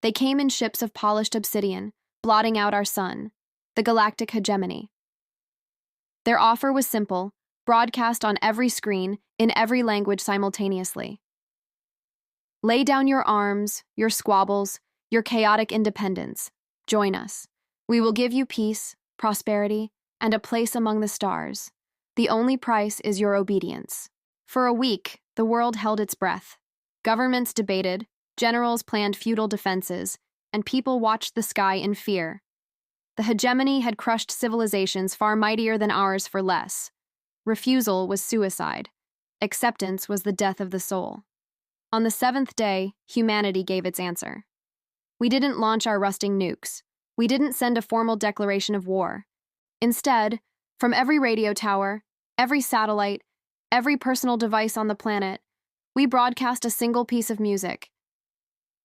They came in ships of polished obsidian, blotting out our sun, the galactic hegemony. Their offer was simple, broadcast on every screen, in every language simultaneously. Lay down your arms, your squabbles, your chaotic independence. Join us. We will give you peace, prosperity, and a place among the stars. The only price is your obedience. For a week, the world held its breath. Governments debated, generals planned futile defenses, and people watched the sky in fear. The hegemony had crushed civilizations far mightier than ours for less. Refusal was suicide. Acceptance was the death of the soul. On the seventh day, humanity gave its answer. We didn't launch our rusting nukes. We didn't send a formal declaration of war. Instead, from every radio tower, every satellite, every personal device on the planet, we broadcast a single piece of music.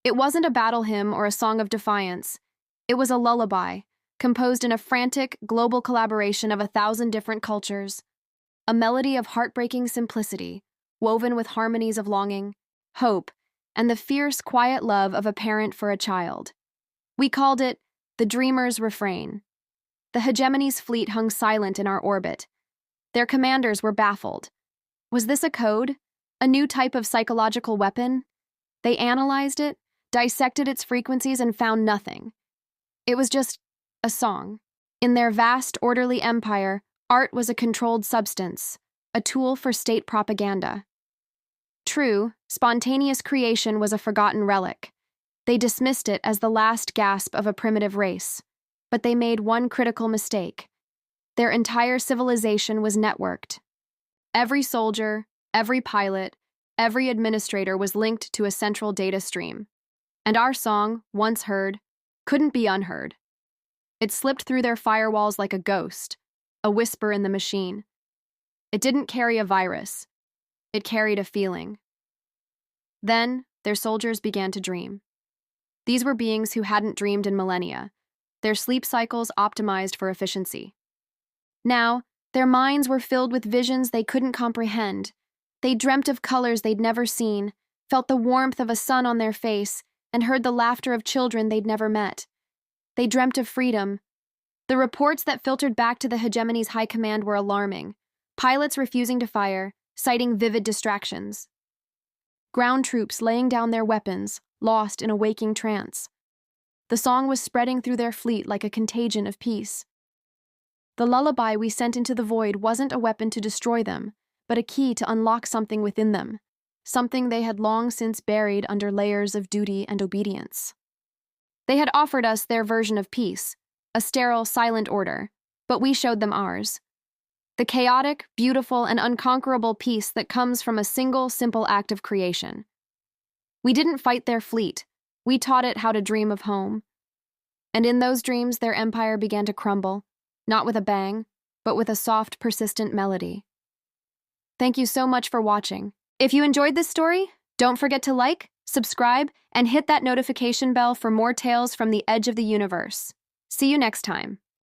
It wasn't a battle hymn or a song of defiance. It was a lullaby, composed in a frantic, global collaboration of 1,000 different cultures. A melody of heartbreaking simplicity, woven with harmonies of longing, hope, and the fierce, quiet love of a parent for a child. We called it the Dreamer's Refrain. The hegemony's fleet hung silent in our orbit. Their commanders were baffled. Was this a code? A new type of psychological weapon? They analyzed it, dissected its frequencies, and found nothing. It was just a song. In their vast, orderly empire, art was a controlled substance, a tool for state propaganda. True, spontaneous creation was a forgotten relic. They dismissed it as the last gasp of a primitive race. But they made one critical mistake. Their entire civilization was networked. Every soldier, every pilot, every administrator was linked to a central data stream. And our song, once heard, couldn't be unheard. It slipped through their firewalls like a ghost, a whisper in the machine. It didn't carry a virus. It carried a feeling. Then, their soldiers began to dream. These were beings who hadn't dreamed in millennia, their sleep cycles optimized for efficiency. Now, their minds were filled with visions they couldn't comprehend. They dreamt of colors they'd never seen, felt the warmth of a sun on their face, and heard the laughter of children they'd never met. They dreamt of freedom. The reports that filtered back to the hegemony's high command were alarming. Pilots refusing to fire, citing vivid distractions. Ground troops laying down their weapons, lost in a waking trance. The song was spreading through their fleet like a contagion of peace. The lullaby we sent into the void wasn't a weapon to destroy them, but a key to unlock something within them, something they had long since buried under layers of duty and obedience. They had offered us their version of peace, a sterile, silent order, but we showed them ours. The chaotic, beautiful, and unconquerable peace that comes from a single, simple act of creation. We didn't fight their fleet. We taught it how to dream of home. And in those dreams, their empire began to crumble, not with a bang, but with a soft, persistent melody. Thank you so much for watching. If you enjoyed this story, don't forget to like, subscribe, and hit that notification bell for more tales from the edge of the universe. See you next time.